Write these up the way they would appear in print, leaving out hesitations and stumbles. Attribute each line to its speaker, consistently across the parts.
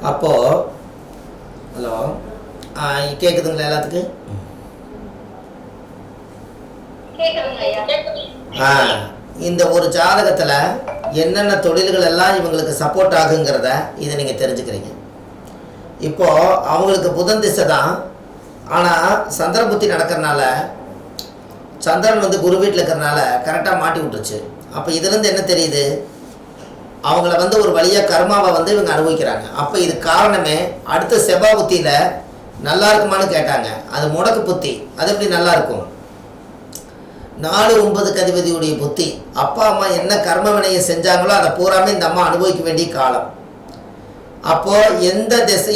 Speaker 1: அப்போது ஹலோ கேட்குதுங்களா எல்லாத்துக்கும்? இந்த ஒரு ஜாதகத்தில் என்னென்ன தொழில்கள் எல்லாம் இவங்களுக்கு சப்போர்ட் ஆகுங்கிறத இதை நீங்கள் தெரிஞ்சுக்கிறீங்க. இப்போது அவங்களுக்கு புதன் திசை தான், ஆனால் சந்திர புத்தி நடக்கிறனால சந்திரன் வந்து குரு வீட்டில் இருக்கிறனால கரெக்டாக மாட்டி விட்டுருச்சு. அப்போ இதுலேருந்து என்ன தெரியுது, அவங்கள வந்து ஒரு வழியாக கர்மாவை வந்து இவங்க அனுபவிக்கிறாங்க. அப்போ இது காரணமே அடுத்த செவ்வாய் புத்தியில் நல்லா இருக்குமான்னு கேட்டாங்க. அது முடக்கு புத்தி, அது எப்படி நல்லா இருக்கும்? 4-9 அதிபதியுடைய புத்தி. அப்பா அம்மா என்ன கர்ம வினையை செஞ்சாங்களோ அதை பூராமே இந்த அம்மா அனுபவிக்க வேண்டிய காலம். அப்போது எந்த திசை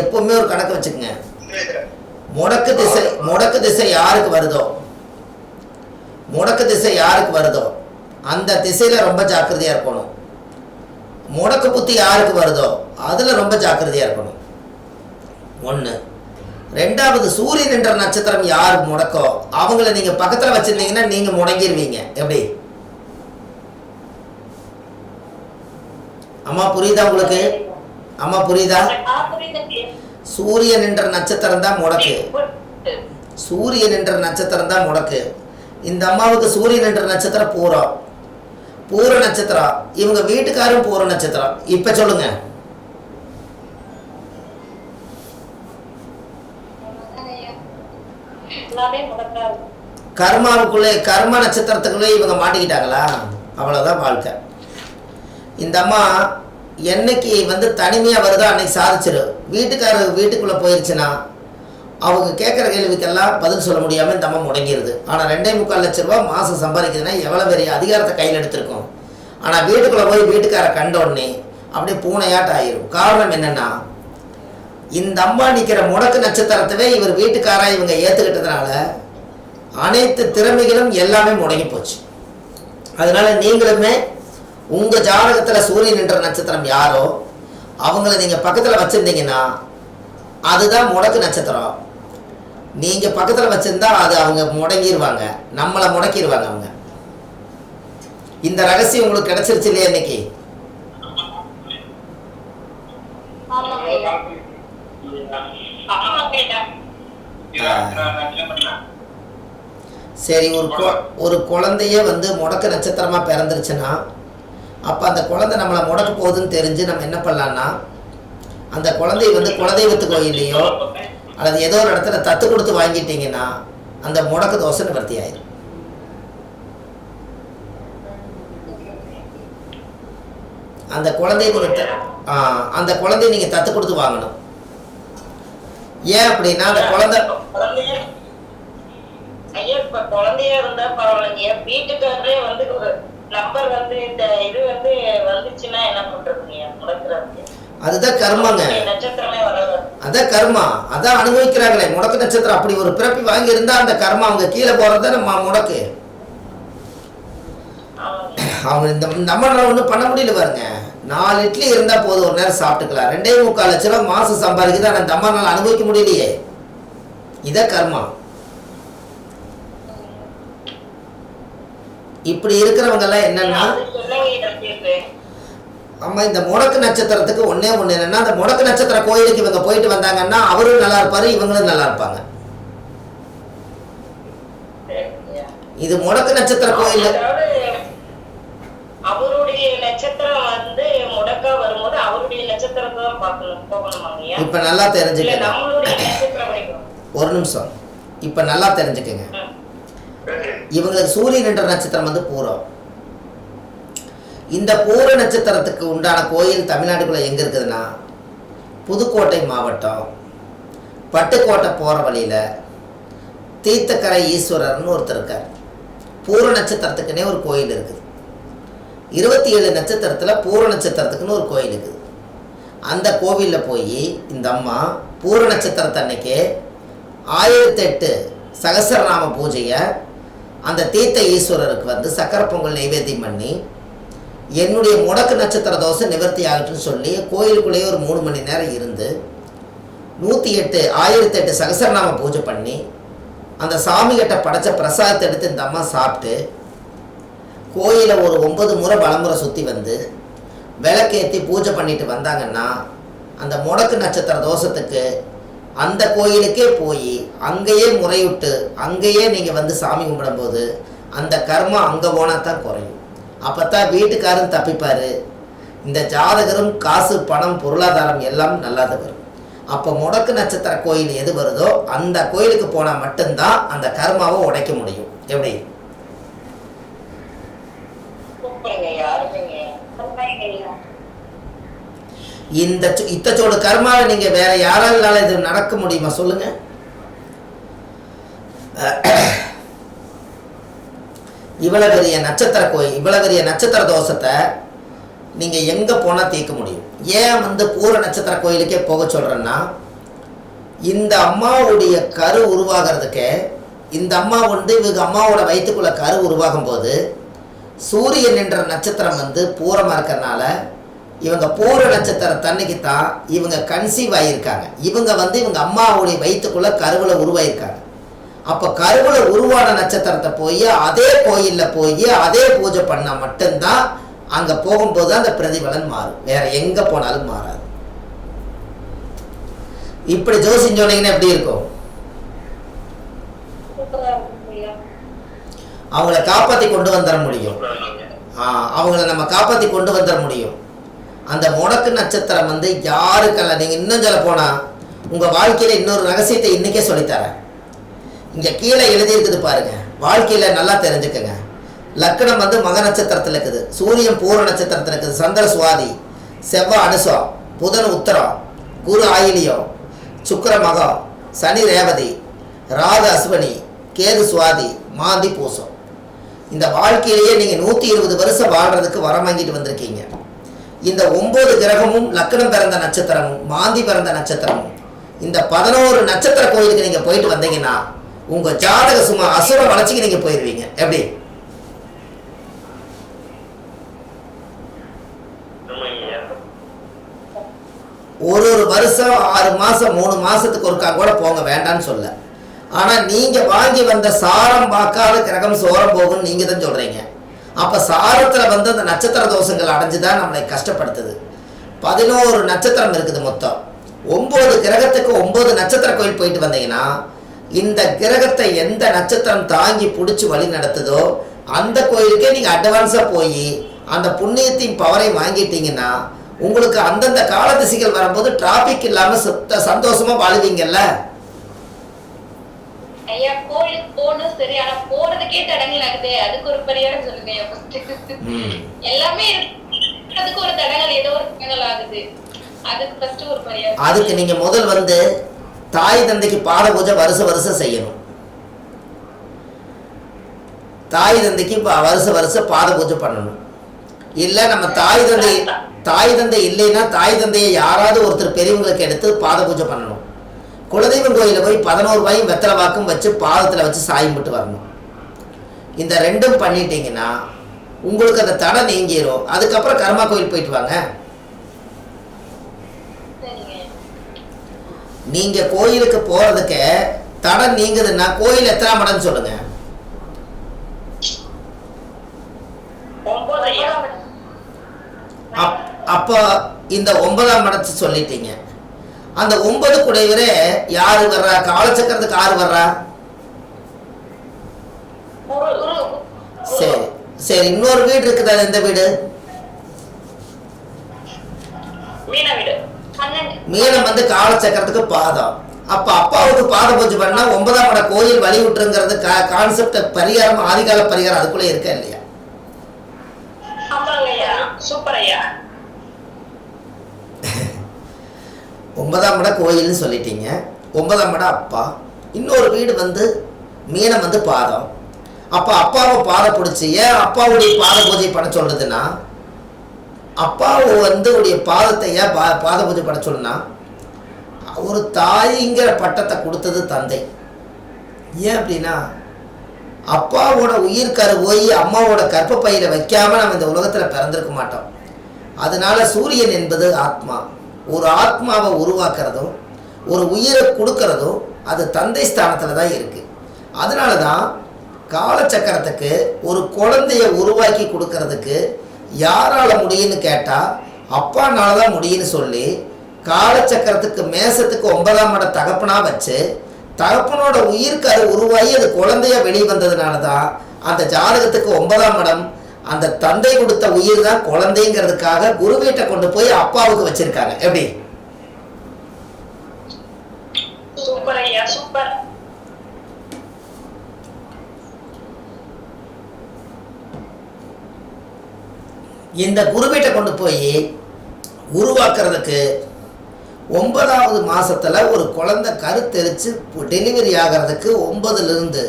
Speaker 1: எப்பவுமே ஒரு கணக்கு வச்சுக்கோங்க. முடக்கு திசை யாருக்கு வருதோ அந்த திசையில் ரொம்ப ஜாக்கிரதையாக இருக்கணும். முடக்கு புத்தி யாருக்கு வருதோ அதில் ரொம்ப ஜாக்கிரதையாக இருக்கணும். ஒன்று. ரெண்டாவது, சூரியன் என்ற நட்சத்திரம் யார் முடக்கோ அவங்கள நீங்கள் பக்கத்தில் வச்சுருந்தீங்கன்னா நீங்கள் முடங்கிடுவீங்க. எப்படி அம்மா புரியுதா உங்களுக்கு? அம்மா புரியுதா? சூரியன் என்ற நட்சத்திரம் தான் முடக்கு. இந்த அம்மாவுக்கு சூரியன் என்ற நட்சத்திரம் பூர நட்சத்திரம். இவங்க வீட்டுக்காரும் பூர நட்சத்திரம். இப்ப சொல்லுங்க, கர்மாவுக்குள்ளே கர்ம நட்சத்திரத்துக்குள்ளே இவங்க மாட்டிக்கிட்டாங்களா? அவ்வளோதான் வாழ்க்கை. இந்த அம்மா என்னைக்கு வந்து தனிமையாக வருதோ அன்னைக்கு சாதிச்சிடும். வீட்டுக்குள்ளே போயிடுச்சுன்னா அவங்க கேட்குற கேள்விக்கெல்லாம் பதில் சொல்ல முடியாமல் இந்த அம்மா முடங்கிடுது. ஆனால் 2.25 லட்ச ரூபா மாதம் சம்பாதிக்குதுன்னா எவ்வளோ பெரிய அதிகாரத்தை கையில் எடுத்திருக்கோம். ஆனால் வீட்டுக்குள்ளே போய் வீட்டுக்கார கண்ட உடனே அப்படியே பூனையாட்ட ஆயிரும். காரணம் என்னென்னா, இந்த அம்மா நிற்கிற முடக்கு நட்சத்திரத்தவே இவர் வீட்டுக்காராக இவங்க ஏற்றுக்கிட்டதுனால அனைத்து திறமைகளும் எல்லாமே முடங்கி போச்சு. அதனால நீங்களுமே உங்கள் ஜாதகத்தில் சூரியன் என்ற நட்சத்திரம் யாரோ அவங்கள நீங்கள் பக்கத்தில் வச்சுருந்தீங்கன்னா அதுதான் முடக்கு நட்சத்திரம். நீங்கள் பக்கத்தில் வச்சுருந்தா அது அவங்க முடங்கிடுவாங்க, நம்மளை முடக்கிடுவாங்க அவங்க. இந்த ரகசியம் உங்களுக்கு கிடைச்சிருச்சு இல்லையா இன்னைக்கு? சரி, ஒரு குழந்தைய வந்து முடக்கு நட்சத்திரமாக பிறந்துருச்சுன்னா அப்போ அந்த குழந்தை நம்மளை முடக்க போகுதுன்னு தெரிஞ்சு நம்ம என்ன பண்ணலான்னா, அந்த குழந்தைய வந்து குலதெய்வத்து கோயிலையோ அல்லது ஏதோ ஒரு இடத்துல தத்து கொடுத்து வாங்கிட்டீங்கன்னா அந்த முடக்கு தோசை நிவர்த்தி ஆயிடும். அந்த குழந்தைய நீங்கள் தத்து கொடுத்து வாங்கணும். ஏன் அப்படின்னா அந்த
Speaker 2: குழந்தையா இருந்தா பரவாயில்லைங்க. வீட்டுக்காரரே வந்து ஒரு நம்பர் வந்து இந்த இது வந்து வந்துச்சுன்னா என்ன பண்றதுங்க? முடக்குறாங்க.
Speaker 1: அதுதான் கர்மங்க. அதான் கர்மா. அதான் அனுபவிக்கிறாங்களே முடக்கு நட்சத்திரம். அப்படி ஒரு பிறப்பி வாங்கி இருந்தா அந்த கர்மா அவங்க கீழே போறத நம்ம முடக்கு. அவங்க இந்த நம்மளால ஒன்றும் பண்ண முடியல பாருங்க. 4 இட்லி இருந்தா போதும், ஒரு நேரம் சாப்பிட்டுக்கலாம். 2.25 லட்ச ரூபா மாசம் சம்பாதிக்குது, ஆனால் இந்த அம்மானால அனுபவிக்க முடியலையே. இதான் கர்மா. இப்படி இருக்கிறவங்க எல்லாம் என்னன்னா, அம்மா இந்த முடக்கு நட்சத்திரத்துக்கு ஒண்ணு என்னன்னா, அந்த முடக்கு நட்சத்திர கோயிலுக்கு இவங்க போயிட்டு வந்தாங்கன்னா அவரும் நல்லா இருப்பாரு, இவங்களும் நல்லா இருப்பாங்க. இது முடக்கு நட்சத்திர கோயில்.
Speaker 2: அவருடைய நட்சத்திரம் வந்து முடக்கா வரும்போது அவருடைய நட்சத்திரத்தை தான் பார்க்கணும்.
Speaker 1: இப்ப நல்லா தெரிஞ்சுக்கங்க. ஒரு நிமிஷம், இப்ப நல்லா தெரிஞ்சுக்கங்க. இவங்களுக்கு சூரியன் என்ற நட்சத்திரம் வந்து பூரம். இந்த பூர நட்சத்திரத்துக்கு உண்டான கோயில் தமிழ்நாட்டுக்குள்ள எங்க இருக்குதுன்னா, புதுக்கோட்டை மாவட்டம் பட்டுக்கோட்டை போற வழியில தீர்த்தக்கரை ஈஸ்வரர்னு ஒருத்தர் இருக்கார். பூர நட்சத்திரத்துக்குன்னே ஒரு கோயில் இருக்குது. 27 நட்சத்திரத்துல பூர நட்சத்திரத்துக்குன்னு ஒரு கோயில் இருக்குது. அந்த கோவிலில் போய் இந்த அம்மா பூர நட்சத்திரத்தை அன்னைக்கு 1008 சகஸ்ரநாம பூஜையை அந்த தீர்த்த ஈஸ்வரருக்கு வந்து சக்கரை பொங்கல் நைவேத்தியம் பண்ணி என்னுடைய முடக்கு நட்சத்திர தோசை நிவர்த்தி ஆகட்டுன்னு சொல்லி கோயிலுக்குள்ளேயே ஒரு 3 மணி நேரம் இருந்து 1008 சகஸ்ரநாம பூஜை பண்ணி அந்த சாமிகிட்ட படைச்ச பிரசாதத்தை எடுத்து இந்த அம்மா சாப்பிட்டு கோயிலை ஒரு 9 முறை வலமுறை சுற்றி வந்து விளக்கேற்றி பூஜை பண்ணிட்டு வந்தாங்கன்னா அந்த முடக்கு நட்சத்திர தோஷத்துக்கு அந்த கோயிலுக்கே போய் அங்கேயே முறையிட்டு அங்கேயே நீங்கள் வந்து சாமி கும்பிடும்போது அந்த கர்மம் அங்கே போனால் தான் குறையும். அப்போ தான் வீட்டுக்காரரும் தப்பிப்பார், இந்த ஜாதகரும் காசு பணம் பொருளாதாரம் எல்லாம் நல்லாத வரும். அப்போ முடக்கு நட்சத்திர கோயில் எது வருதோ அந்த கோயிலுக்கு போனால் மட்டும்தான் அந்த கர்மாவை உடைக்க முடியும். எப்படி? இந்த இத்தச்சோடு கர்மாவை நீங்க வேற யாரால இது நடக்க முடியுமா சொல்லுங்க? இவ்வளவு பெரிய நட்சத்திர கோயில், இவ்வளவு பெரிய நட்சத்திர தோஷத்தை நீங்க எங்க போனா தீர்க்க முடியும்? ஏன் வந்து பூர நட்சத்திர கோயிலுக்கே போக சொல்றேன்னா, இந்த அம்மாவுடைய கரு உருவாகிறதுக்கு, இந்த அம்மா வந்து இவங்க அம்மாவோட வயிற்றுக்குள்ள கரு உருவாகும் போது சூரியன் என்ற நட்சத்திரம் வந்து பூரமாக இருக்கிறதுனால இவங்க பூர நட்சத்திர தன்னைக்கு தான் இவங்க கன்சீவ் ஆகியிருக்காங்க. இவங்க வந்து இவங்க அம்மாவுடைய வயிற்றுக்குள்ள கருவில் உருவாயிருக்காங்க. அப்போ கருவில் உருவான நட்சத்திரத்தை போய் அதே கோயிலில் போய் அதே பூஜை பண்ணால் மட்டும்தான் அங்கே போகும்போது அந்த பிரதிபலன் மாறும், வேற எங்கே போனாலும் மாறாது. இப்படி ஜோசியம் சொன்னீங்கன்னா எப்படி இருக்கும்? அவங்கள காப்பாற்றி கொண்டு வந்துட முடியும். அவங்கள நம்ம காப்பாற்றி கொண்டு வந்துட முடியும். அந்த முடக்கு நட்சத்திரம் வந்து யாருக்கல்ல. நீங்கள் இன்னும் சொல்ல போனால் உங்கள் வாழ்க்கையில் இன்னொரு ரகசியத்தை இன்றைக்கே சொல்லித்தரேன். இங்கே கீழே எழுதியிருக்குது பாருங்க, வாழ்க்கையில் நல்லா தெரிஞ்சுக்கங்க. லக்னம் வந்து மக நட்சத்திரத்தில் இருக்குது, சூரியன் பூர நட்சத்திரத்தில் இருக்குது, சந்திர சுவாதி, செவ்வாய் அனுசம், புதன் உத்தரம், குரு ஆயிலியம், சுக்கிர மகம், சனி ரேவதி, ராகு அஸ்வினி, கேது சுவாதி, மாந்தி பூசம். இந்த வாழ்க்கையிலேயே நீங்கள் 120 வருஷம் வாழ்கிறதுக்கு வரம் வாங்கிட்டு வந்திருக்கீங்க. இந்த 9 கிரகமும் லக்னம் பிறந்த நட்சத்திரமும் மாந்தி பிறந்த நட்சத்திரமும் இந்த 11 நட்சத்திர கோயிலுக்கு நீங்கள் போயிட்டு வந்தீங்கன்னா உங்கள் ஜாதக சும்மா அசுர வளர்ச்சிக்கு நீங்கள் போயிடுவீங்க. எப்படி? ஒரு வருஷம் 6 மாதம் 3 மாதத்துக்கு ஒருக்கா கூட போங்க, வேண்டான்னு சொல்ல. ஆனால் நீங்கள் வாங்கி வந்த சாரம் பார்க்காத கிரகம் சோரம் போகும்னு நீங்கள் தான் சொல்கிறீங்க. அப்போ சாரத்தில் வந்து அந்த நட்சத்திர தோஷங்கள் அடைஞ்சு தான் நம்மளை கஷ்டப்படுத்துது. 11 நட்சத்திரம் இருக்குது மொத்தம். 9 கிரகத்துக்கு 9 நட்சத்திர கோயில் போயிட்டு வந்தீங்கன்னா இந்த கிரகத்தை எந்த நட்சத்திரம் தாங்கி பிடிச்சி வழி நடத்துதோ அந்த கோயிலுக்கே நீங்கள் அட்வான்ஸாக போய் அந்த புண்ணியத்தின் பவரை வாங்கிட்டீங்கன்னா உங்களுக்கு அந்தந்த கால திசைகள் வரும்போது டிராபிக் இல்லாமல் சந்தோஷமாக வாழுவீங்கல்ல.
Speaker 3: ஐயா கோயிலுக்கு போகணும் சரி, ஆனா போறதுக்கே தடங்கள் ஆகுது, அதுக்கு ஒரு பரிகாரம் சொல்லுங்க. எல்லாமே அதுக்கு ஒரு தடங்கள், ஏதோ ஒரு தடங்கள் ஆகுது, அதுக்கு ஃபர்ஸ்ட் ஒரு பரிகாரம்.
Speaker 1: அதுக்கு நீங்க முதல் வந்து தாய் தந்தைக்கு பாத பூஜை வருஷம் செய்யணும். தாய் தந்தைக்கு வருஷம் பாத பூஜை பண்ணணும். இல்ல நம்ம தாய் தந்தை இல்லைன்னா தாய் தந்தையை யாராவது ஒருத்தர் பெரியவங்களுக்கு எடுத்து பாத பூஜை பண்ணணும். குலதெய்வம் கோயிலில் போய் 11 ரூபாயும் வெத்தலை வாக்கும் வச்சு பாதத்தில் வச்சு சாயம் போட்டு வரணும். இந்த ரெண்டும் பண்ணிட்டீங்கன்னா உங்களுக்கு அந்த தடை நீங்கிரும். அதுக்கப்புறம் கர்மா கோயில் போயிட்டு வாங்க. நீங்க கோயிலுக்கு போறதுக்கு தடை நீங்குதுன்னா கோயில் எத்தனை மடம்னு சொல்லுங்க. அப்போ இந்த 9ஆம் மடத்தை சொல்லிட்டீங்க. அந்த 9 குடைவரே யாரு வர்றா? காலச்சக்கரத்துக்கு யாரு வர்றா? சரி சரி, இன்னொரு வீடு இருக்குதா? எந்த வீடு? மீனம் வந்து காலச்சக்கரத்துக்கு பாதம். அப்ப அப்பாவுக்கு பாத பூஜை பண்ணா 9ஆம் மட கோயில் வழி விட்டுருங்கிறது கான்செப்ட் பரிகாரம், ஆதிகால பரிகாரம் அதுக்குள்ள இருக்கா இல்லையா?
Speaker 2: சூப்பர் ஐயா.
Speaker 1: 9ஆம் மட கோயில்னு சொல்லிட்டீங்க. 9ஆம் மட அப்பா. இன்னொரு வீடு வந்து மீனம் வந்து பாதம். அப்போ அப்பாவை பாதை பிடிச்சி ஏன் அப்பாவுடைய பாத பூஜை பண்ண சொல்றதுன்னா, அப்பாவை வந்து உடைய பாதத்தை ஏன் பாத பூஜை பண்ண சொன்னா, ஒரு தாய்ங்கிற பட்டத்தை கொடுத்தது தந்தை. ஏன் அப்படின்னா அப்பாவோட உயிர் கரு போய் அம்மாவோட கற்பப்பையில வைக்காம நம்ம இந்த உலகத்தில் பிறந்திருக்க மாட்டோம். அதனால சூரியன் என்பது ஆத்மா. ஒரு ஆத்மாவை உருவாக்குறதும் ஒரு உயிரை கொடுக்கறதும் அது தந்தை ஸ்தானத்தில் தான் இருக்கு. அதனால தான் காலச்சக்கரத்துக்கு ஒரு குழந்தைய உருவாக்கி கொடுக்கறதுக்கு யாரால முடியும்னு கேட்டால் அப்பானால தான் முடியும்னு சொல்லி காலச்சக்கரத்துக்கு மேசத்துக்கு 9ஆம் இடம் தகப்பனா வச்சு தகப்பனோட உயிர்க்கரு உருவாகி அது குழந்தையா வெளியே வந்ததுனால தான் அந்த ஜாதகத்துக்கு 9ஆம் இடம் அந்த தந்தை கொடுத்த உயிர் தான் குழந்தைங்கிறதுக்காக குரு வீட்டை கொண்டு போய் அப்பாவுக்கு வச்சிருக்காங்க. எப்படி?
Speaker 2: சூப்பர் ஐயா, சூப்பர்.
Speaker 1: இந்த குரு வீட்டை கொண்டு போய் உருவாக்குறதுக்கு 9வது மாசத்துல ஒரு குழந்தை கருத்தரிச்சு டெலிவரி ஆகிறதுக்கு 9லிருந்து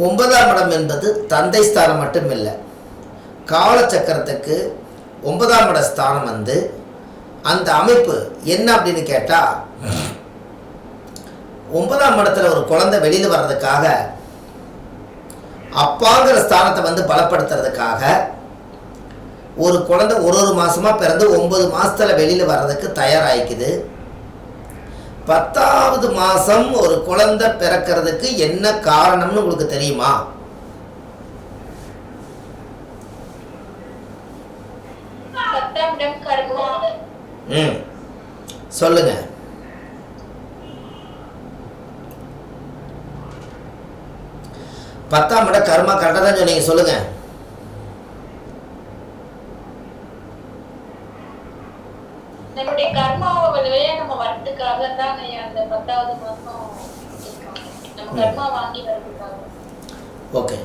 Speaker 1: 9ஆம் இடம் என்பது தந்தை ஸ்தானம் மட்டும் இல்லை, காலச்சக்கரத்துக்கு 9ஆம் இட ஸ்தானம் வந்து அந்த அமைப்பு என்ன அப்படின்னு கேட்டா 9ஆம் இடத்துல ஒரு குழந்தை வெளியில் வர்றதுக்காக அப்பாங்கிற ஸ்தானத்தை வந்து பலப்படுத்துறதுக்காக ஒரு குழந்தை ஒரு மாசமா பிறந்து 9 மாசத்துல வெளியில வர்றதுக்கு தயாராகிக்குது. 10வது மாசம் ஒரு குழந்தை பிறக்கிறதுக்கு என்ன காரணம்னு உங்களுக்கு தெரியுமா? சொல்லுங்க. பத்தாம் இடம் கர்மா. கரெக்டா தான் சொன்னீங்க, சொல்லுங்க.
Speaker 3: நம்மளுடைய கர்மாவை நம்ம வரதுக்காக தான் அந்த 10வது மாசம் நம்ம கர்மா வாங்கி வரதுக்காக.
Speaker 1: ஓகே,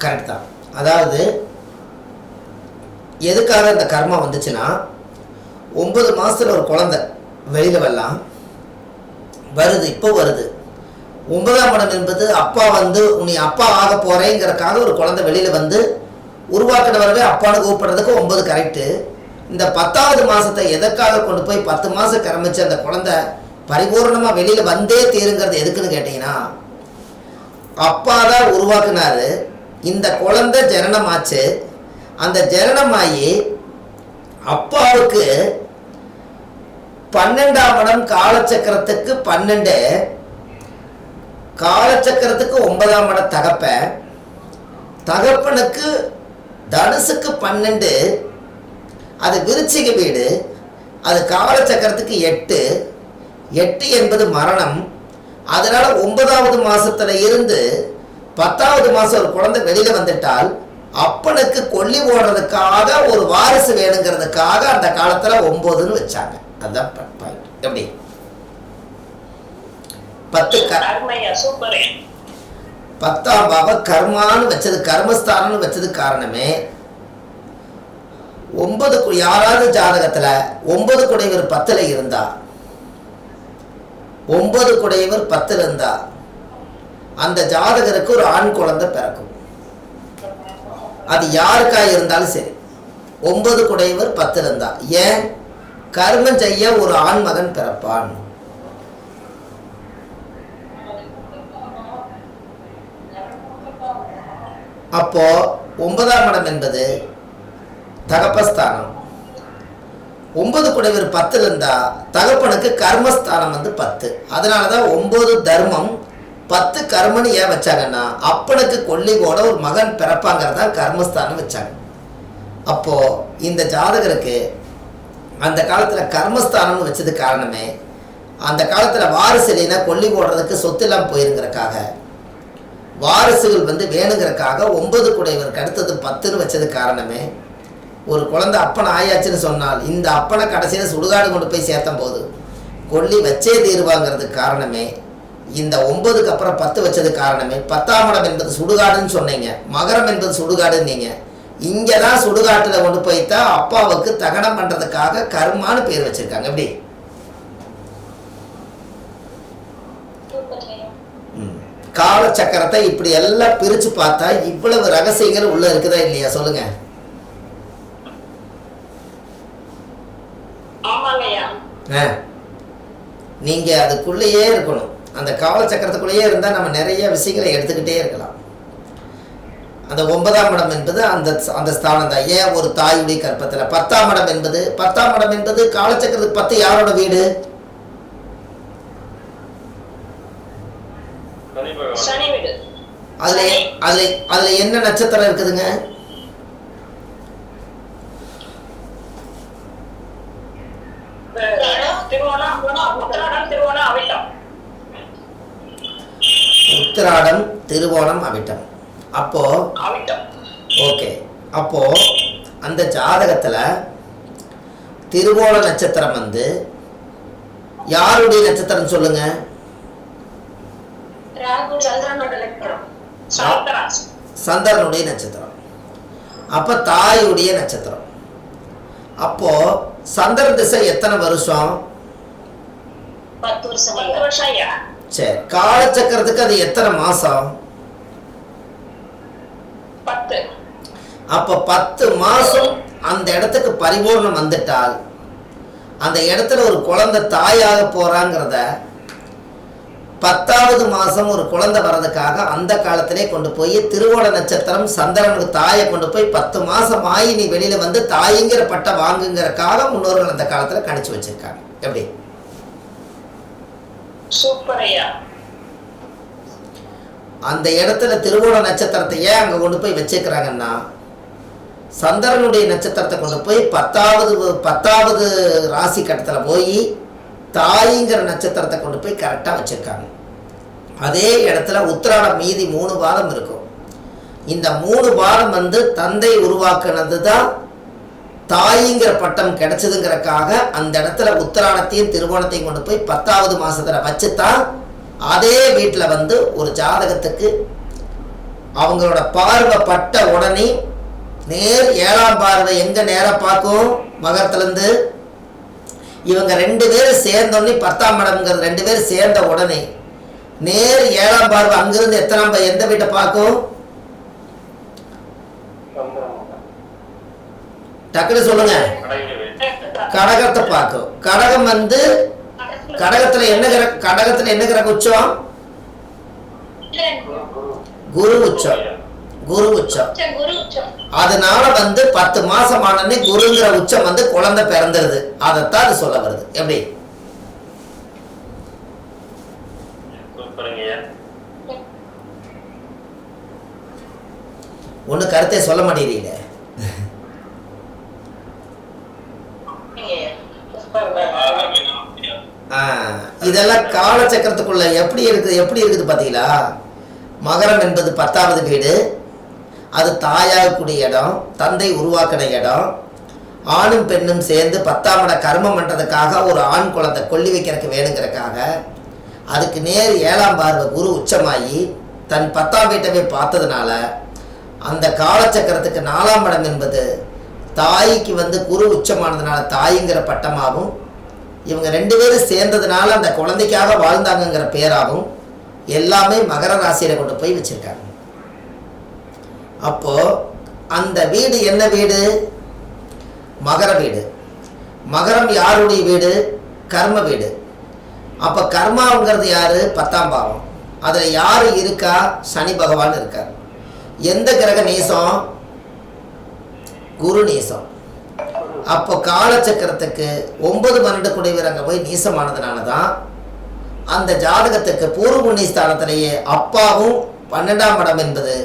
Speaker 1: கரெக்ட் தான். அதாவது எதுக்காக இந்த கர்மா வந்துச்சுன்னா 9 மாசத்துல ஒரு குழந்தை வெளியில வரலாம் வருது, இப்போ வருது. 9ஆம் இடம் என்பது அப்பா வந்து நீ அப்பா ஆக போறேங்கிறதுக்காக ஒரு குழந்தை வெளியில வந்து உருவாக்கின வரவே அப்பான்னு கூப்பிடுறதுக்கு 9 கரெக்டு. இந்த 10வது மாசத்தை எதற்காக கொண்டு போய் 10 மாசம் கரமிச்சு அந்த குழந்தை பரிபூர்ணமா வெளியில வந்தே தீருங்கிறது எதுக்குன்னு கேட்டீங்கன்னா, அப்பா தான் உருவாக்குனாரு. இந்த குழந்தை ஜனனமாச்சு. அந்த ஜனனமாயி அப்பாவுக்கு 12ஆம் இடம் காலச்சக்கரத்துக்கு 12, காலச்சக்கரத்துக்கு 9ஆம் இடம் தகப்பன், தகப்பனுக்கு தனுசுக்கு 12, அது விருச்சிக வீடு, அது காலச்சக்கரத்துக்கு 8, 8 என்பது மரணம். அதனால 9வது மாசத்துல இருந்து 10வது மாசம் ஒரு குழந்தை வெளியில வந்துட்டால் அப்பனுக்கு கொல்லி போடுறதுக்காக ஒரு வாரிசு வேணுங்கிறதுக்காக அந்த காலத்துல 9ன்னு வச்சாங்க. அதுதான் பாயிண்ட். எப்படி? 10ஆம் பாவ கர்மான்னு வச்சது, கர்மஸ்தானம்னு வச்சது காரணமே 9 யாராவது ஜாதகத்துல 9 குடையவர் 10ல இருந்தா, 9 குடையவர் 10 இருந்தா அந்த ஜாதகருக்கு ஒரு ஆண் குழந்தை பிறக்கும். அது யாருக்கா இருந்தாலும் சரி. 9 குடையவர் 10 இருந்தா ஏன் கர்மம் செய்ய ஒரு ஆண் மகன் பிறப்பான். அப்போ 9ஆம் இடம் என்பது தகப்பஸ்தானம். 9 குடைவர் 10 இருந்தா தகப்பனுக்கு கர்மஸ்தானம் வந்து 10. அதனாலதான் 9 தர்மம் 10 கர்மன்னு ஏன் வச்சாங்கன்னா அப்பனுக்கு கொல்லி போட ஒரு மகன் பிறப்பாங்கிறதா கர்மஸ்தானம் வச்சாங்க. அப்போ இந்த ஜாதகருக்கு அந்த காலத்துல கர்மஸ்தானம்னு வச்சது காரணமே அந்த காலத்துல வாரிசு இல்லைன்னா கொல்லி போடுறதுக்கு சொத்து எல்லாம் போயிருங்கிறக்காக, வாரிசுகள் வந்து வேணுங்கிறக்காக 9 குடைவருக்கு அடுத்தது 10ன்னு வச்சது காரணமே ஒரு குழந்தை அப்பனை ஆயாச்சுன்னு சொன்னால் இந்த அப்பனை கடைசியில் சுடுகாடு கொண்டு போய் சேர்த்தும் போது கொல்லி வச்சே தீர்வாங்கிறதுக்கு காரணமே இந்த 9க்கு அப்புறம் 10 வச்சது காரணமே. 10ஆம் இடம் என்பது சுடுகாடுன்னு சொன்னீங்க, மகரம் என்பது சுடுகாடுன்னு நீங்க இங்கே தான் சுடுகாட்டில் கொண்டு போய்த்தான் அப்பாவுக்கு தகனம் பண்ணுறதுக்காக கர்மான்னு பேர் வச்சிருக்காங்க. எப்படி? காலச்சக்கரத்தை இப்படி எல்லாம் பிரித்து பார்த்தா இவ்வளவு ரகசியங்கள் உள்ள இருக்குதா இல்லையா சொல்லுங்க. நீங்க அதுக்குள்ளேயே இருக்கணும். அந்த காலச்சக்கரத்துக்குள்ளேயே இருந்தால் நம்ம நிறைய விஷயங்களை எடுத்துக்கிட்டே இருக்கலாம். அந்த 9ஆம் இடம் என்பது அந்த ஸ்தானம் தான். ஏன் ஒரு தாயுடைய கற்பத்தில் 10ஆம் இடம் என்பது காலச்சக்கரத்துக்கு 10 யாரோட வீடு? அதுல என்ன நட்சத்திரம் இருக்குதுங்க?
Speaker 2: உத்திராடம் திருவோணம் அவிட்டம்.
Speaker 1: உத்திராடம் திருவோணம் அவிட்டம். அப்போ
Speaker 2: அவிட்டம்.
Speaker 1: ஓகே, அப்போ அந்த ஜாதகத்துல திருவோண நட்சத்திரம் வந்து யாருடைய நட்சத்திரம் சொல்லுங்க?
Speaker 3: ராகு
Speaker 2: சந்திரனோட நட்சத்திரம். சந்திரன்.
Speaker 1: சந்திரனுடைய நட்சத்திரம். அப்ப தாயுடைய நட்சத்திரம். அப்போ சந்திர திசை எத்தனை வருஷம்?
Speaker 2: 10 வருஷம். 10 வருஷம் ஐயா.
Speaker 1: சரி, காலச்சக்கரத்துக்கு அது எத்தனை மாசம்?
Speaker 2: 10.
Speaker 1: அப்போ 10 மாசம் அந்த இடத்துக்கு பரிபூர்ணம் வந்துட்டால் அந்த இடத்துல ஒரு குழந்தை தாயாக போறாங்கிறத 10வது மாசம் ஒரு குழந்தை வர்றதுக்காக அந்த காலத்திலே கொண்டு போய் திருவோண நட்சத்திரம் சந்திரனுக்கு தாயை கொண்டு போய் 10 மாசம் ஆகி நீ வெளியில வந்து தாய்ங்கிற பட்டை வாங்குங்கிறக்காக முன்னோர்கள் அந்த காலத்துல கணிச்சு வச்சிருக்காங்க. எப்படி?
Speaker 2: சூப்பர் ஐயா.
Speaker 1: அந்த இடத்துல திருவோண நட்சத்திரத்தை ஏன் அங்க கொண்டு போய் வச்சுக்கிறாங்கன்னா சந்திரனுடைய நட்சத்திரத்தை கொண்டு போய் 10வது ராசி கட்டத்துல போய் தாய்ங்கிற நட்சத்திரத்தை கொண்டு போய் கரெக்டா வச்சிருக்காங்க. அதே இடத்துல உத்திராடம் மீதி 3 பாதம் இருக்கும். இந்த 3 பாதம் வந்து தந்தை உருவாக்குனது தான் தாய்ங்கிற பட்டம் கிடைச்சதுங்கிறக்காக அந்த இடத்துல உத்திராடத்தையும் திருவோணத்தையும் கொண்டு போய் 10வது மாசத்துல வச்சுதான் அதே வீட்டில் வந்து ஒரு ஜாதகத்துக்கு அவங்களோட பார்வை பட்ட உடனே நேர் 7ஆம் பார்வை எங்க நேர பார்க்கும்? மகரத்திலிருந்து இவங்க 2 பேரும் சேர்ந்தோடனே 10ஆம் இடம்ங்கிறது 2 பேரும் சேர்ந்த உடனே நேர் 7ஆம் பார்வை அங்கிருந்து எந்த வீட்டை பார்க்கும்? டக்குனு சொல்லுங்க. கடகத்தை பார்க்கும். கடகம் வந்து கடகத்துல என்ன கிரக உச்சம்? குரு உச்சம். குரு உச்சம். அதனால வந்து 10 மாசம் ஆனே குருங்கிற உச்சம் வந்து குழந்தை பிறந்துருது. அதைத்தான் அது சொல்ல வருது. எப்படி? ஒண்ணு கருத்தை சொல்ல மாட்டேங்கிறீங்க. இதெல்லாம் காலச்சக்கரத்துக்குள்ள எப்படி இருக்குது பாத்தீங்களா? மகரம் என்பது 10வது வீடு. அது தாயாகக்கூடிய இடம், தந்தை உருவாக்கின இடம். ஆணும் பெண்ணும் சேர்ந்து 10ஆம் இட கர்மம் பண்றதுக்காக ஒரு ஆண் குழந்தை கொல்லி வைக்கிறதுக்கு வேணுங்கிறதுக்காக அதுக்கு நேர் 7ஆம் பார்வை குரு உச்சமாகி தன் 10ஆம் வீட்டவே பார்த்ததுனால அந்த காலச்சக்கரத்துக்கு 4ஆம் இடம் என்பது தாய்க்கு வந்து குரு உச்சமானதுனால தாய்ங்கிற பட்டமாகவும் இவங்க 2 பேரும் சேர்ந்ததுனால அந்த குழந்தைக்காக வாழ்ந்தாங்கிற பேராகவும் எல்லாமே மகர ராசியில கொண்டு போய் வச்சிருக்காங்க. அப்போ அந்த வீடு என்ன வீடு? மகர வீடு. மகரம் யாருடைய வீடு? கர்ம வீடு. அப்ப கர்மாங்கிறது யாரு? 10ஆம் பாவம். அதுல யாரு இருக்கா? சனி பகவான் இருக்கார். எந்த கிரக நீசம்? குரு நீசம். அப்போ காலச்சக்கரத்துக்கு 9 12 குடைவர் அங்கே போய் நீசமானதுனால தான் அந்த ஜாதகத்துக்கு பூர்வ புண்ணிய ஸ்தானத்திலேயே அப்பாவும் 12ஆம் இடம் என்பது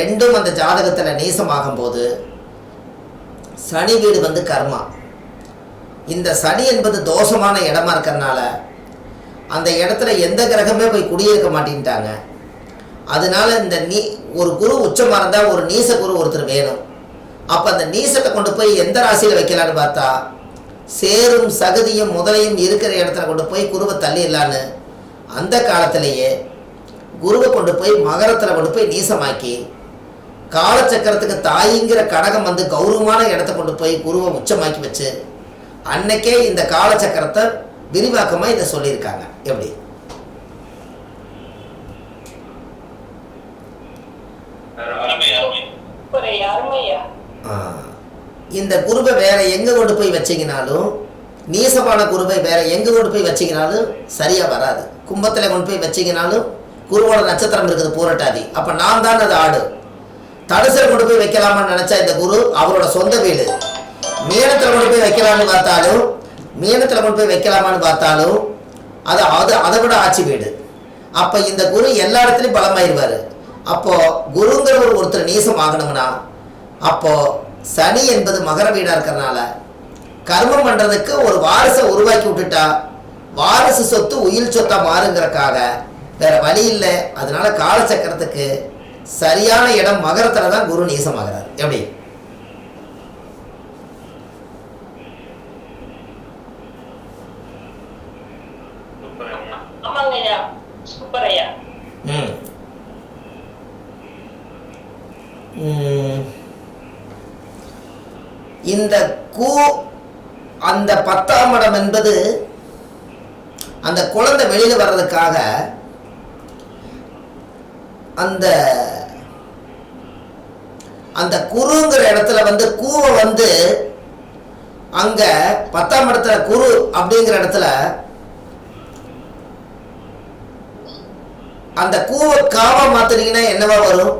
Speaker 1: 2ம் அந்த ஜாதகத்தில் நீசமாகும் போது சனி வீடு வந்து கர்மா. இந்த சனி என்பது தோஷமான இடமா இருக்கிறதுனால அந்த இடத்துல எந்த கிரகமே போய் குடியிருக்க மாட்டேன்ட்டாங்க. அதனால இந்த ஒரு குரு உச்சமாக இருந்தால் ஒரு நீச குரு ஒருத்தர் வேணும். அப்போ அந்த நீசத்தை கொண்டு போய் எந்த ராசியில் வைக்கலான்னு பார்த்தா சேரும் சகதியும் முதலையும் இருக்கிற இடத்துல கொண்டு போய் குருவை தள்ளிடலான்னு அந்த காலத்திலேயே குருவை கொண்டு போய் மகரத்தில் கொண்டு போய் நீசமாக்கி காலச்சக்கரத்துக்கு தாய்ங்கிற கடகம் வந்து கௌரவமான இடத்த கொண்டு போய் குருவை உச்சமாக்கி வச்சு அன்னைக்கே இந்த காலச்சக்கரத்தை விரிவாக்கமாக இதை சொல்லியிருக்காங்க. எப்படி? இந்த குருவை வேற எங்க கொண்டு போய் வச்சீங்கனாலும் நீசமான குருவை வேற எங்க கொண்டு போய் வச்சீங்கனாலும் சரியா வராது. கும்பத்துல கொண்டு போய் வச்சீங்கனாலும் குருவோட நட்சத்திரம் இருக்குது பூரட்டாதி. அப்ப நான் தான் அது ஆடு. தனுசுல கொண்டு போய் வைக்கலாமான்னு நினைச்சா இந்த குரு அவரோட சொந்த வீடு. மீனத்துல கொண்டு போய் வைக்கலாம்னு பார்த்தாலும் அது அதை விட ஆட்சி வீடு. அப்ப இந்த குரு எல்லா இடத்துலயும் பலமாயிருவாரு. அப்போ குருங்கிற ஒருத்தர் நீசம் ஆகணும்னா அப்போ சனி என்பது மகர வீடா இருக்கிறதுனால கர்மம் பண்றதுக்கு ஒரு வாரிசை உருவாக்கி விட்டுட்டா வாரிசு சொத்து உயில் சொத்தா மாறுங்கிறக்காக, வேற வழி இல்லை. அதனால காலச்சக்கரத்துக்கு சரியான இடம் மகரத்துல தான் குரு நீசமாகிறார். எப்படி?
Speaker 2: ஆமாங்க ஐயா, சூப்பர் ஐயா.
Speaker 1: இந்த அந்த 10ஆம் இடம் என்பது அந்த குழந்தை வெளியில வர்றதுக்காக அந்த அந்த குருங்கிற இடத்துல வந்து கூவை வந்து அங்க 10ஆம் இடத்துல குரு அப்படிங்கிற இடத்துல அந்த கூவை காவா மாத்துனீங்கன்னா என்னவா வரும்?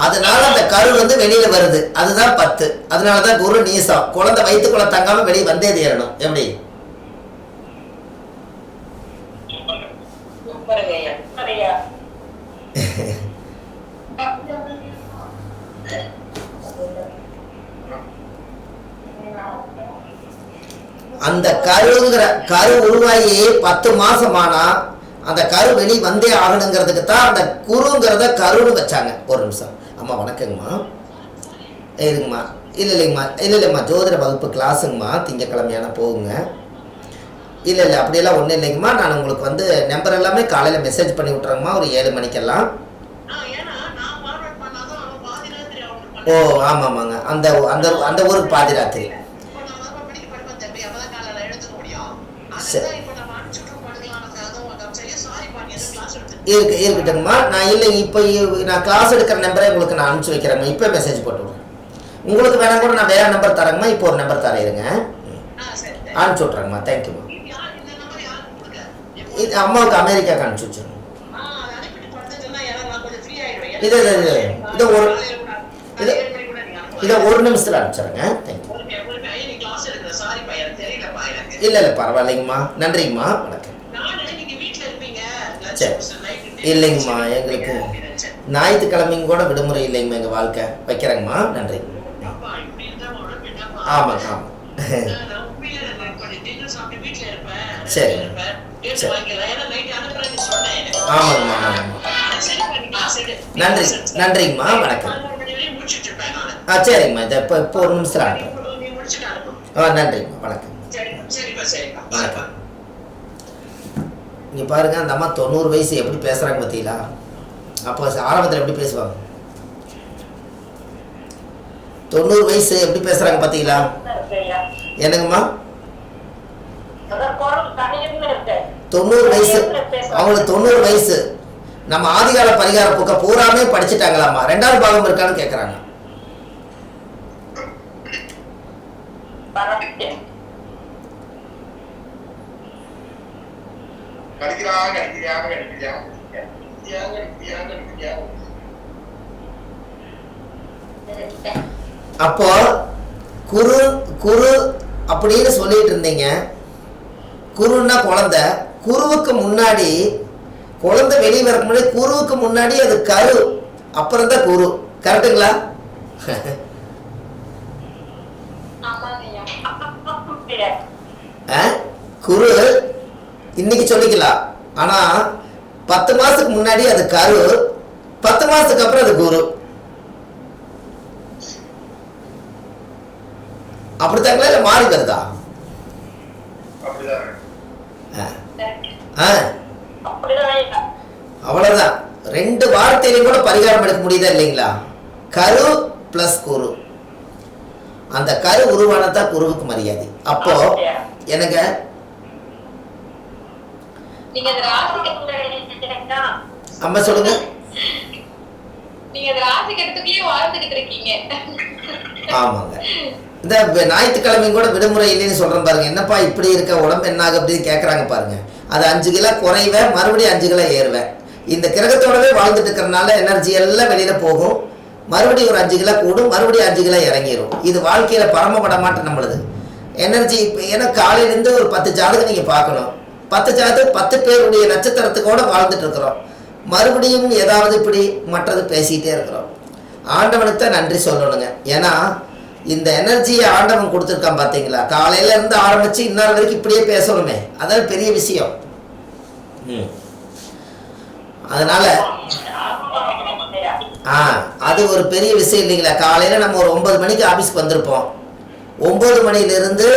Speaker 1: அதனால அந்த கரு வந்து வெளியில வருது, அதுதான் 10. அதனாலதான் குரு நீசம். குழந்தை வயிற்றுக்குள்ள தங்காம வெளியே வந்தே தேரணும். எப்படி? அந்த கரு உருவாகி 10 மாசமானா அந்த கரு வெளி வந்தே ஆகணுங்கிறதுக்கு தான் அந்த குருங்கிறத கருன்னு வச்சாங்க. ஒரு நிமிஷம் அம்மா, வணக்கங்கம்மா. இதுங்கம்மா, இல்லைங்கம்மா, ஜோதிட வகுப்பு கிளாஸுங்கம்மா, திங்கக்கிழமையான போகுங்க. இல்லை அப்படியெல்லாம் ஒன்றும் இல்லைங்கம்மா. நான் உங்களுக்கு வந்து நம்பர் எல்லாமே காலையில் மெசேஜ் பண்ணி விட்றேங்கம்மா, ஒரு 7 மணிக்கெல்லாம். ஓ ஆமாம்மாங்க, அந்த அந்த அந்த ஊருக்கு பாதிராத்திரி. இருக்கட்டுங்கம்மா. நான் இல்லை, இப்போ நான் கிளாஸ் எடுக்கிற நம்பரை உங்களுக்கு நான் அனுப்பிச்சி வைக்கிறேங்க. இப்போ மெசேஜ் போட்டு விட்றேன். உங்களுக்கு வேணா கூட நான் வேற நம்பர் தரேங்கம்மா. இப்போ ஒரு நம்பர் தரேங்க, அனுப்பிச்சி விட்றேங்கம்மா. தேங்க்யூம்மா. இது அம்மாவுக்கு அமெரிக்காவுக்கு அனுப்பிச்சி வச்சுருங்க. இதை ஒரு நிமிஷத்தில் அனுப்பிச்சிடுங்க. தேங்க்யூ. இல்லை பரவாயில்லைங்கம்மா, நன்றிங்கம்மா, வணக்கம். சரி, இல்லைங்கம்மா, எங்களுக்கு ஞாயிற்றுக்கிழமைங்க கூட விடுமுறை இல்லைங்கம்மா, எங்கள் வாழ்க்கை. வைக்கிறேங்கம்மா, நன்றி. ஆமாங்க ஆமாம், சரி சரி, ஆமாங்கம்மா ஆமாங்கம்மா, நன்றி நன்றிங்கம்மா, வணக்கம். சரிங்கம்மா, இதை இப்போ ஒரு நிமிஷம் அனுப்புறேன். நன்றிங்கம்மா, வணக்கம் வணக்கம். இங்கே பாருங்க, அந்த அம்மா 90 வயசு எப்படி பேசுகிறாங்க பார்த்தீங்களா? அப்போ ஆரம்பத்தில் எப்படி பேசுவாங்க? 90 வயசு எப்படி பேசுகிறாங்க பார்த்தீங்களா? என்னங்கம்மா? 90 வயசு, அவங்களுக்கு 90 வயசு. நம்ம ஆதிகால பரிகார புக்க பூராமே படிச்சுட்டாங்களாம்மா. 2வது பாகம் இருக்கான்னு கேட்குறாங்க. அப்போ குரு குரு அப்படின்னு சொல்லிட்டு இருந்தீங்க. குருன்னா குழந்தை. குருவுக்கு முன்னாடி, குழந்தை வெளியே வரக்கு முன்னாடி குருவுக்கு முன்னாடி அது கரு, அப்புறம் தான் குரு. கரெக்டுங்களா? குரு இன்னைக்கு சொல்லிக்கலாம், ஆனா 10 மாசத்துக்கு முன்னாடி அது கரு, 10 மாசத்துக்கு அப்புறம் அது குரு. அப்படித்தாங்களா இல்ல மாறி வருதா? அவ்வளவுதான். 2 வார்த்தையிலையும் கூட பரிகாரம் எடுக்க முடியுதா இல்லைங்களா? கரு பிளஸ் குரு. அந்த கரு உருவானதான் குருவுக்கு மரியாதை. அப்போ எனக்கு அம்மா சொல்லுங்க. ஆமாங்க, இந்த ஞாயிற்றுக்கிழமையும் கூட விடுமுறை இல்லைன்னு சொல்றேன் பாருங்க. என்னப்பா இப்படி இருக்க, உடம்பு என்னாக அப்படின்னு கேட்கறாங்க பாருங்க. அது 5 கிலோ குறைவேன், மறுபடியும் 5 கிலோ ஏறுவேன். இந்த கிரகத்தோடவே வாழ்ந்துட்டு இருக்கிறனால எனர்ஜி எல்லாம் வெளியில போகும். மறுபடியும் ஒரு 5 கிலோ கூடும், மறுபடியும் 5 கிலோ இறங்கிடும். இது வாழ்க்கையில பரமப்பட மாட்டேன் நம்மளுது எனர்ஜி. இப்போ ஏன்னா காலையிலேருந்து ஒரு 10 ஜாதகம் நீங்க பார்க்கணும். 10 ஜாதகம் 10 பேருடைய நட்சத்திரத்துக்கோட வாழ்ந்துட்டு இருக்கிறோம். மறுபடியும் ஏதாவது இப்படி மற்றது பேசிக்கிட்டே இருக்கிறோம். ஆண்டவனுக்கு தான் நன்றி சொல்லணுங்க. ஏன்னா இந்த எனர்ஜியை ஆண்டவன் கொடுத்துருக்கான் பார்த்தீங்களா, காலையில இருந்து ஆரம்பிச்சு இந்நாள் வரைக்கும் இப்படியே பேசணுமே, அதான் பெரிய விஷயம். அதனால அது ஒரு பெரிய விஷயம் இல்லைங்களா. காலையில நம்ம ஒரு 9 மணிக்கு ஆபீஸ்க்கு வந்திருப்போம். 9 மணிலிருந்து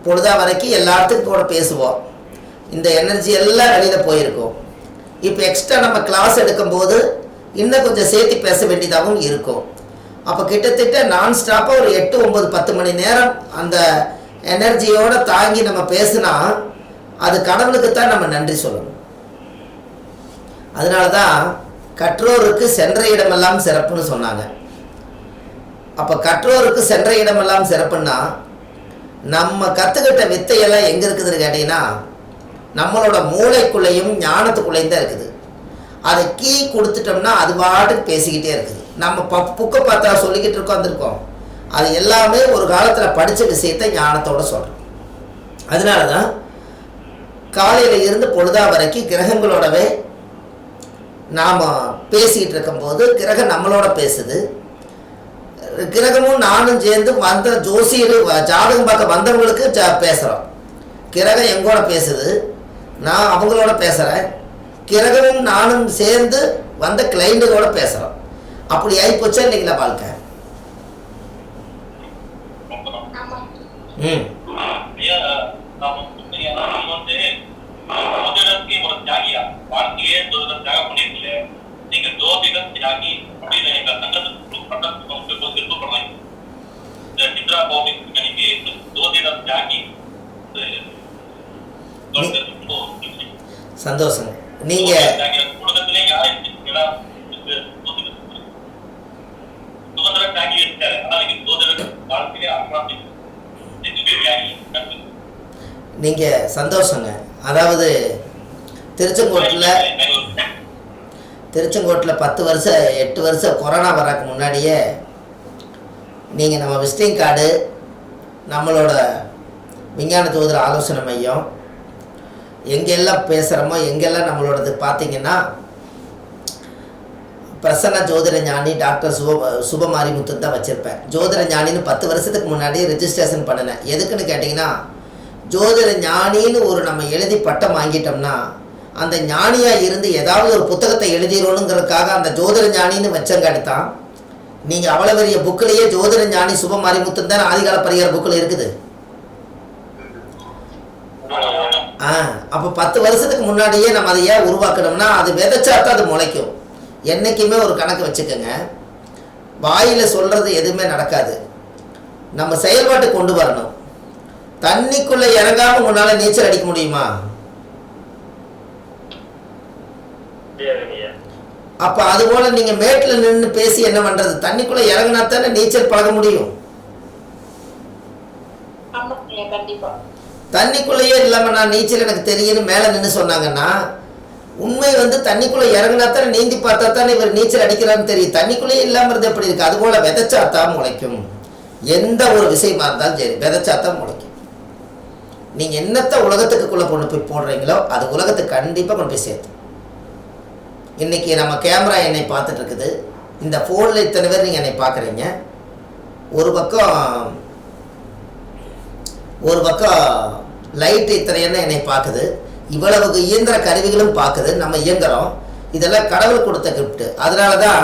Speaker 1: பொழுதா வரைக்கும் எல்லாத்துக்கும் கூட பேசுவோம். இந்த எனர்ஜி எல்லாம் வெளியில போயிருக்கும். இப்போ எக்ஸ்ட்ரா நம்ம கிளாஸ் எடுக்கும்போது இன்னும் கொஞ்சம் சேர்த்து பேச வேண்டியதாகவும் இருக்கும். அப்போ கிட்டத்தட்ட நான் ஸ்டாப்பாக ஒரு 8, 9, 10 மணி நேரம் அந்த எனர்ஜியோடு தாங்கி நம்ம பேசுனா அது கடவுளுக்கு தான் நம்ம நன்றி சொல்லணும். அதனால தான் கற்றோருக்கு சென்ற இடமெல்லாம் சிறப்புன்னு சொன்னாங்க. அப்போ கற்றோருக்கு சென்ற இடமெல்லாம் சிறப்புன்னா நம்ம கற்றுக்கிட்ட வித்தையெல்லாம் எங்கே இருக்குதுன்னு கேட்டிங்கன்னா நம்மளோட மூளைக்குள்ளேயும் ஞானத்துக்குள்ளேயும் தான் இருக்குது. அதை கீ கொடுத்துட்டோம்னா அது பாட்டுக்கு பேசிக்கிட்டே இருக்குது. நம்ம புக்கை பார்த்தா சொல்லிக்கிட்டு இருக்கோம் வந்திருக்கோம், அது எல்லாமே ஒரு காலத்தில் படித்த விஷயத்தை ஞானத்தோடு சொல்கிறோம். அதனால தான் காலையில் இருந்து பொழுதா வரைக்கும் கிரகங்களோடவே நாம் பேசிக்கிட்டு இருக்கும்போது கிரகம் நம்மளோட பேசுது. கிரகமும் நானும் சேர்ந்து வந்த ஜோசியர் ஜாதகம் பார்க்க வந்தவங்களுக்கு பேசுகிறோம். கிரகம் எங்கூட பேசுது, நான் அவங்களோட பேசுகிறேன். கிரகமும் நானும் சேர்ந்து வந்த கிளைண்ட்டுகளோட பேசுகிறோம். அப்படி ஆகிப்போச்சா இல்லைங்களா வாழ்க்கை? சந்தோஷம். நீங்க நீங்க சந்தோஷங்க. அதாவது திருச்செங்கோட்டில் 10 வருஷம் 8 வருஷம் கொரோனா வரக்கு முன்னாடியே நீங்கள் நம்ம விசிட்டிங் கார்டு, நம்மளோட விஞ்ஞான ஜோதிட ஆலோசனை மையம் எங்கெல்லாம் பேசுகிறோமோ எங்கெல்லாம் நம்மளோடது பார்த்தீங்கன்னா பிரசன்ன ஜோதிட ஞானி டாக்டர் சுபமாரிமுத்து தான் வச்சுருப்பேன். ஜோதிட ஞானின்னு 10 வருஷத்துக்கு முன்னாடி ரெஜிஸ்ட்ரேஷன் பண்ணினேன். எதுக்குன்னு கேட்டிங்கன்னா ஜோதிட ஞானின்னு ஒரு நம்ம எழுதி பட்டம் வாங்கிட்டோம்னா அந்த ஞானியாக இருந்து ஏதாவது ஒரு புத்தகத்தை எழுதிடணுங்கிறதுக்காக அந்த ஜோதிட ஞானின்னு வச்சங்காட்டி தான் நீங்கள் அவ்வளோ பெரிய புக்கிலேயே ஜோதிட ஞானி சுபமாரிமுத்து தான் ஆதிகால பரிகார புக்கில் இருக்குது. அப்போ 10 வருஷத்துக்கு முன்னாடியே நம்ம அதை ஏன் உருவாக்கணும்னா அது விதைச்சாத்தான் அது முளைக்கும். என்றைக்குமே ஒரு கணக்கு வச்சுக்கோங்க, வாயில் சொல்கிறது எதுவுமே நடக்காது, நம்ம செயல்பாட்டு கொண்டு வரணும். தண்ணிக்குள்ளே இறங்காமல் உங்களால் நீச்சல் அடிக்க முடியுமா? அப்போ அதுபோல் நீங்கள் மேட்டில் நின்று பேசி என்ன பண்ணுறது? தண்ணிக்குள்ளே இறங்கினா தானே நீச்சல் பழக முடியும். தண்ணிக்குள்ளேயே இல்லாமல் நான் நீச்சல் எனக்கு தெரியும்னு மேலே நின்று சொன்னாங்கன்னா உண்மை தண்ணிக்குள்ளே இறங்கினா தானே நீந்தி பார்த்தா தானே இவர் நீச்சல் அடிக்கிறான்னு தெரியும். தண்ணிக்குள்ளேயே இல்லாமல் எப்படி இருக்குது? அதுபோல் விதைச்சாத்தான் முளைக்கும். எந்த ஒரு விஷயமா இருந்தாலும் சரி விதைச்சாத்தான் முளைக்கும். நீங்கள் என்னத்தை உலகத்துக்குள்ளே கொண்டு போய் போடுறீங்களோ அது உலகத்துக்கு கண்டிப்பாக கொண்டு போய் சேர்த்து. இன்றைக்கி நம்ம கேமரா என்னை பார்த்துட்டு இருக்குது, இந்த ஃபோனில் இத்தனை பேர் நீங்கள் என்னை பார்க்குறீங்க. ஒரு பக்கம் லைட்டு இத்தனை எண்ணெய் என்னை பார்க்குது, இவ்வளவு இயந்திர கருவிகளும் பார்க்குது, நம்ம இயங்குறோம். இதெல்லாம் கடவுள் கொடுத்த கிஃப்ட்டு. அதனால தான்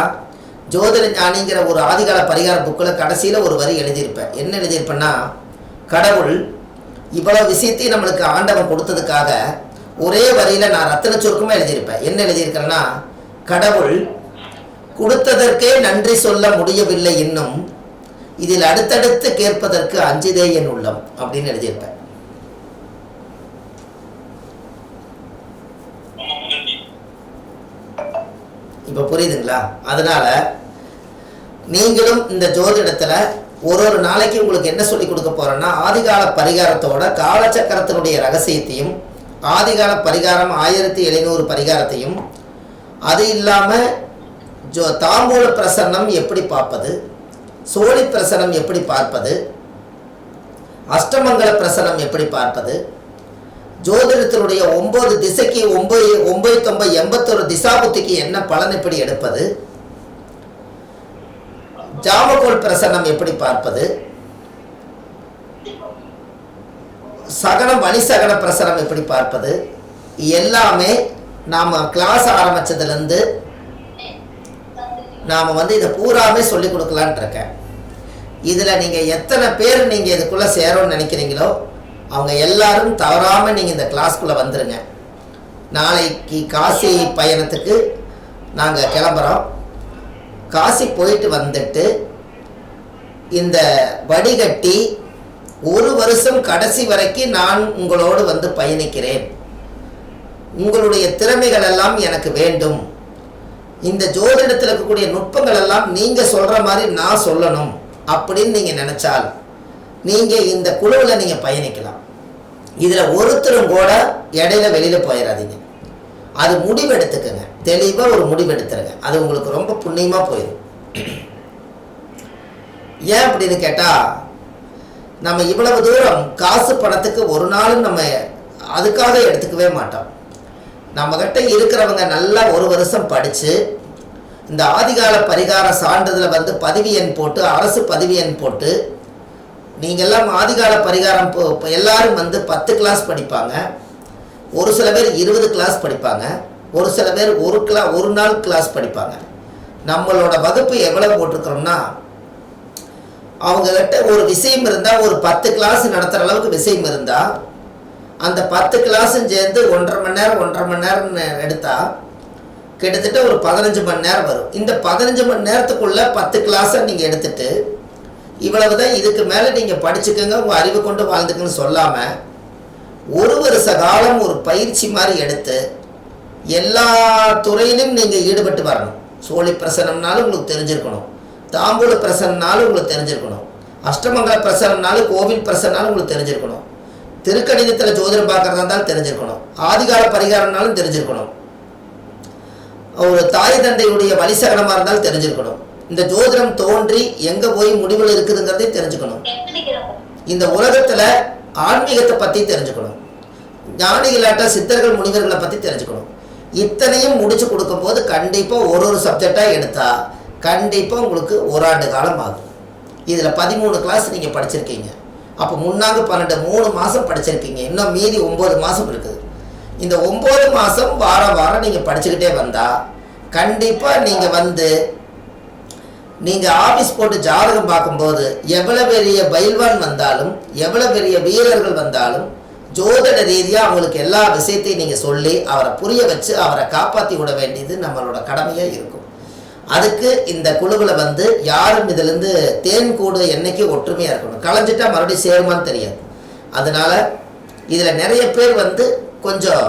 Speaker 1: ஜோதிட ஞானிங்கிற ஒரு ஆதிகால பரிகார புக்கில் கடைசியில் ஒரு வரி எழுதியிருப்பேன். என்ன எழுதியிருப்பேன்னா, கடவுள் இவ்வளோ விஷயத்தையும் நம்மளுக்கு ஆண்டவன் கொடுத்ததுக்காக ஒரே வரியில் நான் ரத்தின சுருக்கமாக எழுதியிருப்பேன். என்ன எழுதியிருக்கிறேன்னா, கடவுள் கொடுத்ததற்கே நன்றி சொல்ல முடியவில்லை, இன்னும் இதில் அடுத்தடுத்து கேட்பதற்கு அஞ்சுதே என் உள்ளம் அப்படின்னு எழுதியிருப்பேன். இப்போ புரியுதுங்களா? அதனால நீங்களும் இந்த ஜோதிடத்தில் ஒரு நாளைக்கு உங்களுக்கு என்ன சொல்லி கொடுக்க போறேன்னா, ஆதிகால பரிகாரத்தோட காலச்சக்கரத்தினுடைய ரகசியத்தையும், ஆதிகால பரிகாரம் 1700 பரிகாரத்தையும், அது இல்லாமல் தாம்பூல பிரசன்னம் எப்படி பார்ப்பது, சோழி பிரசனம் எப்படி பார்ப்பது, அஷ்டமங்கல பிரசனம் எப்படி பார்ப்பது, ஜோதிடத்தினுடைய 9 திசைக்கு 981 திசாபுத்திக்கு என்ன பலன் எப்படி எடுப்பது, ஜாமகோல் பிரசனம் எப்படி பார்ப்பது, சகனம் வழி சகன பிரசரம் எப்படி பார்ப்பது எல்லாமே நாம் கிளாஸ் ஆரம்பித்ததுலேருந்து நாம் வந்து இதை பூராமே சொல்லி கொடுக்கலான்ட்டு இருக்கேன். இதில் நீங்கள் எத்தனை பேர் நீங்கள் இதுக்குள்ளே சேரோன்னு நினைக்கிறீங்களோ அவங்க எல்லாரும் தவறாமல் நீங்கள் இந்த கிளாஸ்க்குள்ளே வந்துடுங்க. நாளைக்கு காசி பயணத்துக்கு நாங்கள் கிளம்புறோம். காசி போயிட்டு வந்துட்டு இந்த வடிகட்டி 1 வருஷம் கடைசி வரைக்கும் நான் உங்களோடு வந்து பயணிக்கிறேன். உங்களுடைய திறமைகள் எல்லாம் எனக்கு வேண்டும். இந்த ஜோதிடத்தில் இருக்கக்கூடிய நுட்பங்கள் எல்லாம் நீங்கள் சொல்கிற மாதிரி நான் சொல்லணும் அப்படின்னு நீங்கள் நினச்சால் நீங்கள் இந்த குழுவில் நீங்கள் பயணிக்கலாம். இதில் ஒருத்தரும் கூட இடையில வெளியில் போயிடாதீங்க. அது முடிவெடுத்துக்கங்க, தெளிவாக ஒரு முடிவெடுத்துருங்க. அது உங்களுக்கு ரொம்ப புண்ணியமாக போயிடும். ஏன் அப்படின்னு கேட்டால் நம்ம இவ்வளவு தூரம் காசு பணத்துக்கு ஒரு நாளும் நம்ம அதுக்காக எடுத்துக்கவே மாட்டோம். நம்மக்கிட்ட இருக்கிறவங்க நல்லா 1 வருஷம் படித்து இந்த ஆதிகால பரிகார சான்றிதழை வந்து பதிவு எண் போட்டு அரசு பதிவு எண் போட்டு நீங்கள்லாம் ஆதிகால பரிகாரம் எல்லாரும் வந்து 10 கிளாஸ் படிப்பாங்க. ஒரு சில பேர் 20 கிளாஸ் படிப்பாங்க. ஒரு சில பேர் ஒரு நாள் கிளாஸ் படிப்பாங்க. நம்மளோட வகுப்பு எவ்வளோ போட்டிருக்கிறோம்னா அவங்கக்கிட்ட ஒரு விஷயம் இருந்தால் ஒரு 10 கிளாஸ் நடத்துகிற அளவுக்கு விஷயம் இருந்தால் அந்த 10 கிளாஸும் சேர்ந்து 1.5 மணி நேரம் எடுத்தால் கிட்டத்தட்ட ஒரு 15 மணி நேரம் வரும். இந்த 15 மணி நேரத்துக்குள்ளே 10 கிளாஸை நீங்கள் எடுத்துட்டு இவ்வளவு தான், இதுக்கு மேலே நீங்கள் படிச்சுக்கோங்க, உங்கள் அறிவு கொண்டு வாழ்ந்துக்குன்னு சொல்லாமல் 1 வருஷ காலம் ஒரு பயிற்சி மாதிரி எடுத்து எல்லா துறையிலும் நீங்கள் ஈடுபட்டு வரணும். சோழி பிரசனம்னாலும் உங்களுக்கு தெரிஞ்சிருக்கணும், தாம்பூல பிரசனம்னாலும் உங்களுக்கு தெரிஞ்சிருக்கணும், அஷ்டமங்கல பிரசனம்னாலும் கோவில் பிரசனாலும் உங்களுக்கு தெரிஞ்சிருக்கணும், திருக்கணிதத்தில் ஜோதிடம் பார்க்குறதா இருந்தாலும் தெரிஞ்சிருக்கணும், ஆதிகால பரிகாரம்னாலும் தெரிஞ்சிருக்கணும், ஒரு தாய் தந்தையுடைய வழிசகனமாக இருந்தாலும் தெரிஞ்சிருக்கணும், இந்த ஜோதிடம் தோன்றி எங்கே போய் முடிவில் இருக்குதுங்கிறதையும் தெரிஞ்சுக்கணும், இந்த உலகத்தில் ஆன்மீகத்தை பற்றி தெரிஞ்சுக்கணும், ஞானிகளாட்ட சித்தர்கள் முனிவர்களை பற்றி தெரிஞ்சுக்கணும். இத்தனையும் முடிச்சு கொடுக்கும்போது கண்டிப்பாக ஒரு சப்ஜெக்டாக எடுத்தால் கண்டிப்பாக உங்களுக்கு 1 ஆண்டு காலம் ஆகும். இதில் 13 கிளாஸ் நீங்கள் படிச்சிருக்கீங்க. அப்போ 3 3 மாதம் படிச்சிருக்கீங்க. இன்னும் மீதி 9 மாதம் இருக்குது. இந்த 9 மாதம் வாரம் நீங்கள் படிச்சுக்கிட்டே வந்தால் கண்டிப்பாக நீங்கள் வந்து நீங்கள் ஆஃபீஸ் போட்டு ஜாதகம் பார்க்கும்போது எவ்வளோ பெரிய பயில்வான் வந்தாலும் எவ்வளோ பெரிய வீரர்கள் வந்தாலும் ஜோதிட ரீதியாக அவங்களுக்கு எல்லா விஷயத்தையும் நீங்கள் சொல்லி அவரை புரிய வச்சு அவரை காப்பாற்றி விட வேண்டியது நம்மளோட கடமையாக இருக்கும். அதுக்கு இந்த குழுவில் வந்து யாரும் இதிலேருந்து தேன் கூடு என்னைக்கு ஒற்றுமையாக இருக்கணும். களைஞ்சிட்டா மறுபடியும் சேருமான்னு தெரியாது. அதனால் இதில் நிறைய பேர் வந்து கொஞ்சம்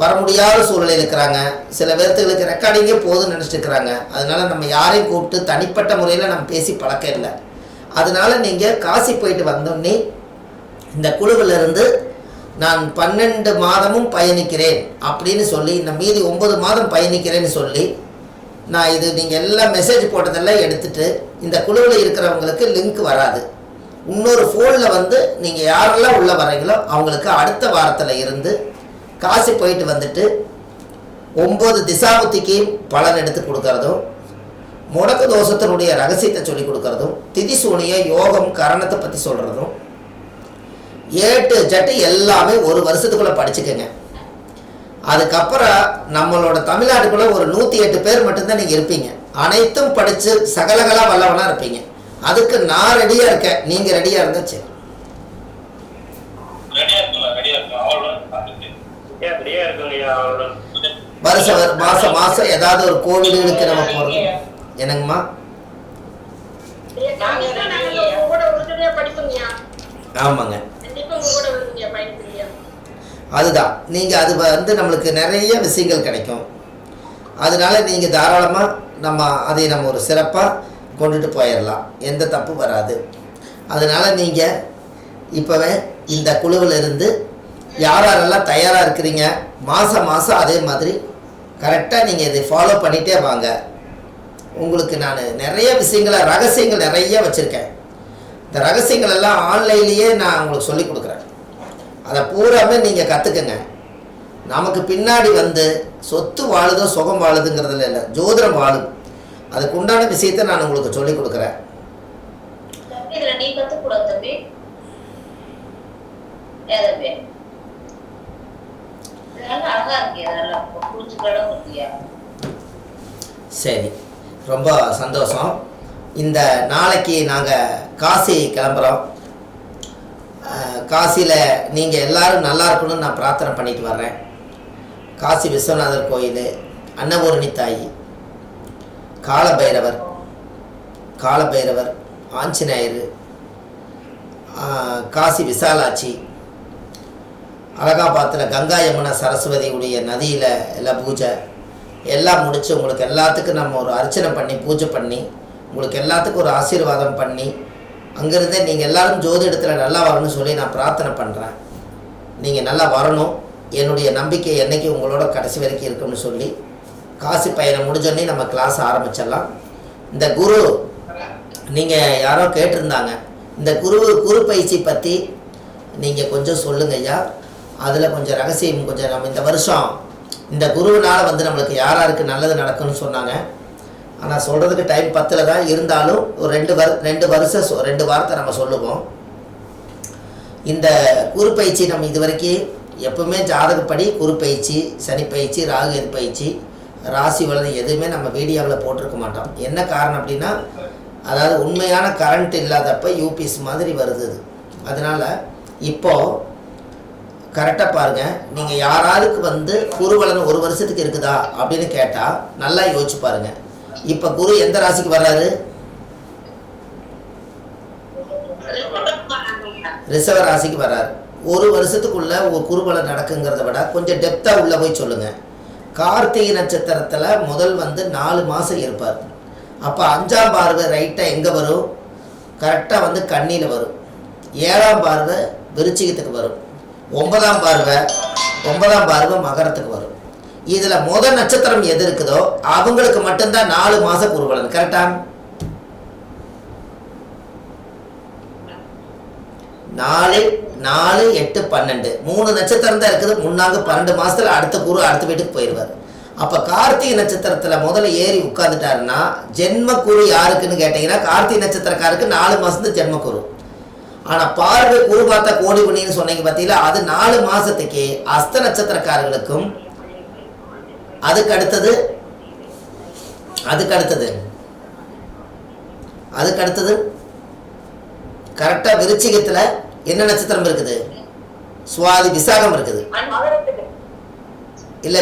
Speaker 1: வர முடியாத சூழ்நிலையில் இருக்கிறாங்க. சில பேர்த்துகளுக்கு ரெக்கார்டிங்கே போதும்னு நினச்சிட்டு இருக்கிறாங்க. அதனால் நம்ம யாரையும் கூப்பிட்டு தனிப்பட்ட முறையில் நம்ம பேசி பழக்கம் இல்லை. அதனால் நீங்கள் காசி போயிட்டு வந்தோடனே இந்த குழுவிலிருந்து நான் 12 மாதமும் பயணிக்கிறேன் அப்படின்னு சொல்லி இந்த மீதி 9 மாதம் பயணிக்கிறேன்னு சொல்லி நான் இது நீங்கள் எல்லாம் மெசேஜ் போட்டதெல்லாம் எடுத்துகிட்டு இந்த குழுவில் இருக்கிறவங்களுக்கு லிங்க் வராது. இன்னொரு ஃபோனில் வந்து நீங்கள் யாரெல்லாம் உள்ளே வர்றீங்களோ அவங்களுக்கு அடுத்த வாரத்தில் இருந்து காசி போயிட்டு வந்துட்டு 9 திசாபுத்திக்கு பலன் எடுத்து கொடுக்கறதும், முடக்கு தோஷத்தினுடைய ரகசியத்தை சொல்லி கொடுக்கறதும், திதி சூனிய யோகம் கரணத்தை பற்றி சொல்கிறதும், ஏட்டு ஜட்டு எல்லாமே 1 வருஷத்துக்குள்ளே படிச்சுக்கோங்க. அதுக்கப்புறம் நம்மளோட தமிழ்நாட்டுக்குள்ளே ஒரு 108 பேர் மட்டும்தான் நீங்கள் இருப்பீங்க. அனைத்தும் படித்து சகலகலா வல்லவனாக இருப்பீங்க. அதுக்கு நான் ரெடியாக இருக்கேன். நீங்கள் ரெடியாக இருந்தால் சரி. மாசம் ஏதாவது ஒரு கோவிலுக்கு நம்ம போகிறது. என்னங்கம்மா? ஆமாங்க, அதுதான். நீங்கள் அது வந்து நம்மளுக்கு நிறைய விஷயங்கள் கிடைக்கும். அதனால நீங்கள் தாராளமாக நம்ம ஒரு சிறப்பாக கொண்டுட்டு போயிடலாம். எந்த தப்பு வராது. அதனால் நீங்கள் இப்போவே இந்த குழுவில் இருந்து யாரெல்லாம் தயாராக இருக்கிறீங்க மாதம் அதே மாதிரி கரெக்டாக நீங்கள் இதை ஃபாலோ பண்ணிகிட்டே வாங்க. உங்களுக்கு நான் நிறைய ரகசியங்கள் நிறைய வச்சுருக்கேன். இந்த ரகசியங்கள் எல்லாம் ஆன்லைன்லேயே நான் உங்களுக்கு சொல்லி கொடுக்குறேன். அதை பூராமே நீங்கள் கற்றுக்குங்க. நமக்கு பின்னாடி வந்து சொத்து வாழுதோ சுகம் வாழுதுங்கிறதுல இல்லை, ஜோதிடம் வாழும். அதுக்கு உண்டான விஷயத்தை நான் உங்களுக்கு சொல்லி கொடுக்குறேன்.
Speaker 2: தம்பி இதெல்லாம் அழகா இருக்கு. அதெல்லாம் குறிச்சுக்கடம் இருக்கியா?
Speaker 1: சரி, ரொம்ப சந்தோஷம். இந்த நாளைக்கு நாங்கள் காசி கிளம்புறோம். காசியில் நீங்கள் எல்லோரும் நல்லா இருக்கணும்னு நான் பிரார்த்தனை பண்ணிட்டு வர்றேன். காசி விஸ்வநாதர் கோயில், அன்னபூரணி தாய், காலபைரவர், ஆஞ்சநேயர், காசி விசாலாட்சி, அலகாபாத்தில் கங்கா யமுனா சரஸ்வதியுடைய நதியில் எல்லாம் பூஜை எல்லாம் முடித்து உங்களுக்கு எல்லாத்துக்கும் நம்ம ஒரு அர்ச்சனை பண்ணி பூஜை பண்ணி உங்களுக்கு எல்லாத்துக்கும் ஒரு ஆசீர்வாதம் பண்ணி அங்கேருந்தே நீங்கள் எல்லோரும் ஜோதிடத்தில் நல்லா வரணும்னு சொல்லி நான் பிரார்த்தனை பண்ணுறேன். நீங்கள் நல்லா வரணும், என்னுடைய நம்பிக்கை என்றைக்கு உங்களோட கடைசி வரைக்கும் இருக்கும்னு சொல்லி காசி பயணம் முடிஞ்சோடனே நம்ம கிளாஸ் ஆரம்பிச்சிடலாம். இந்த குரு நீங்கள் யாரோ கேட்டிருந்தாங்க, இந்த குரு பயிற்சி பற்றி நீங்கள் கொஞ்சம் சொல்லுங்க ஐயா. அதில் கொஞ்சம் ரகசியம் கொஞ்சம் நம்ம இந்த வருஷம் இந்த குருவினால் வந்து நம்மளுக்கு யாருக்கு நல்லது நடக்கும்னு சொன்னாங்க. ஆனால் சொல்கிறதுக்கு டைம் பத்தில் தான் இருந்தாலும் ஒரு ரெண்டு வாரத்தை நம்ம சொல்லுவோம். இந்த குரு பயிற்சி நம்ம இது வரைக்கும் எப்பவுமே ஜாதகப்படி குரு பயிற்சி, சனி பயிற்சி, ராகு பயிற்சி, ராசி வளர்ந்து எதுவுமே நம்ம வீடியோவில் போட்டிருக்க மாட்டோம். என்ன காரணம் அப்படின்னா, அதாவது உண்மையான கரண்ட் இல்லாதப்ப யூபிஎஸ் மாதிரி வருது. அதனால் இப்போது கரெக்டாக பாருங்கள், நீங்கள் யாராருக்கு வந்து குருபலன் ஒரு வருஷத்துக்கு இருக்குதா அப்படின்னு கேட்டால் நல்லா யோசிச்சு பாருங்கள். இப்போ குரு எந்த ராசிக்கு வர்றாரு? ரிஷப ராசிக்கு வர்றாரு. ஒரு வருஷத்துக்குள்ள ஒரு குருபலன் நடக்குங்கிறத விட கொஞ்சம் டெப்த்தாக உள்ளே போய் சொல்லுங்கள். கார்த்திகை நட்சத்திரத்தில் முதல் வந்து 4 மாதம் இருப்பார். அப்போ 5ஆம் பார்வை ரைட்டாக எங்கே வரும்? கரெக்டாக வந்து கண்ணியில் வரும். 7ஆம் பார்வை விருச்சிகத்துக்கு வரும். 9ஆம் பார்வை மகரத்துக்கு வரும். இதில் முதல் நட்சத்திரம் எது இருக்குதோ அவங்களுக்கு மட்டும்தான் 4 மாதம் குருபலன். கரெக்டா? 4, 8, 12 3 நட்சத்திரம் தான் இருக்குது. முன்னாங்க 12 மாதத்தில் அடுத்த குரு அடுத்த வீட்டுக்கு போயிடுவார். அப்போ கார்த்திகை நட்சத்திரத்தில் முதல்ல ஏறி உட்காந்துட்டாருன்னா ஜென்ம குரு யாருக்குன்னு கேட்டிங்கன்னா கார்த்திகை நட்சத்திரக்காருக்கு 4 மாதத்து ஜென்ம குரு. ஆனால் பார்வை குரு பார்த்தா கோடி புண்ணின்னு சொன்னீங்க பார்த்தீங்களா, அது 4 மாதத்துக்கு அஸ்த நட்சத்திரக்காரர்களுக்கும் அதுக்கு அடுத்தது கரெக்டாக விருச்சிகத்தில் என்ன நட்சத்திரம் இருக்குது? சுவாதி, விசாகம் இருக்குது. இல்லை,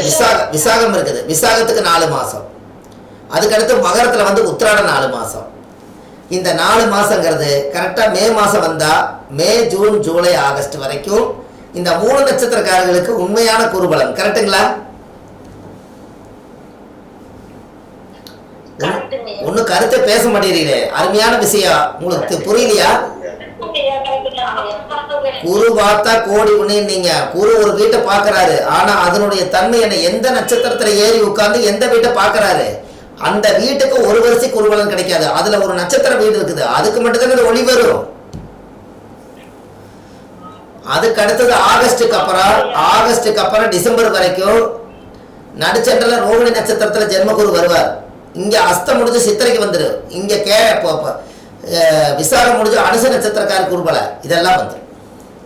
Speaker 1: விசாகம் இருக்குது. விசாகத்துக்கு 4 மாதம். அதுக்கடுத்து மகரத்தில் வந்து உத்திராட 4 மாதம். இந்த 4 மாதங்கிறது கரெக்டாக மே மாதம் வந்தால் மே, ஜூன், ஜூலை, ஆகஸ்ட் வரைக்கும் இந்த 3 நட்சத்திரக்காரர்களுக்கு உண்மையான குருபலன். கரெக்டுங்களா? ஒன்றும் கருத்தை பேச மாட்டேறீங்களே. அருமையான விஷயம், உங்களுக்கு புரியலையா? குரு பார்த்தா கோடி புண்ணியன்னீங்க. குரு ஒரு வீட்டை பார்க்கறாரு, ஆனா அதனுடைய தன்மை என்ன? எந்த நட்சத்திரத்துல ஏறி உட்கார்ந்து எந்த வீட்டை பார்க்கறாரு, அந்த வீட்டுக்கு ஒரு வருஷம் குருபலன் கிடைக்காது. அதுல ஒரு நட்சத்திர வீடு இருக்குது, அதுக்கு மட்டும்தான் ஒளி வரும். அதுக்கு அடுத்தது ஆகஸ்டுக்கு அப்புறம் டிசம்பர் வரைக்கும் நடுச்சண்டல ரோகிணி நட்சத்திரத்துல ஜென்மகுரு வருவார். இங்க அஸ்தம் முடிஞ்சு சித்திரைக்கு வந்துடும். இங்க விசாகம் முடிஞ்சு அனுச நட்சத்திரக்கார குருபலை இதெல்லாம் வந்துடும்.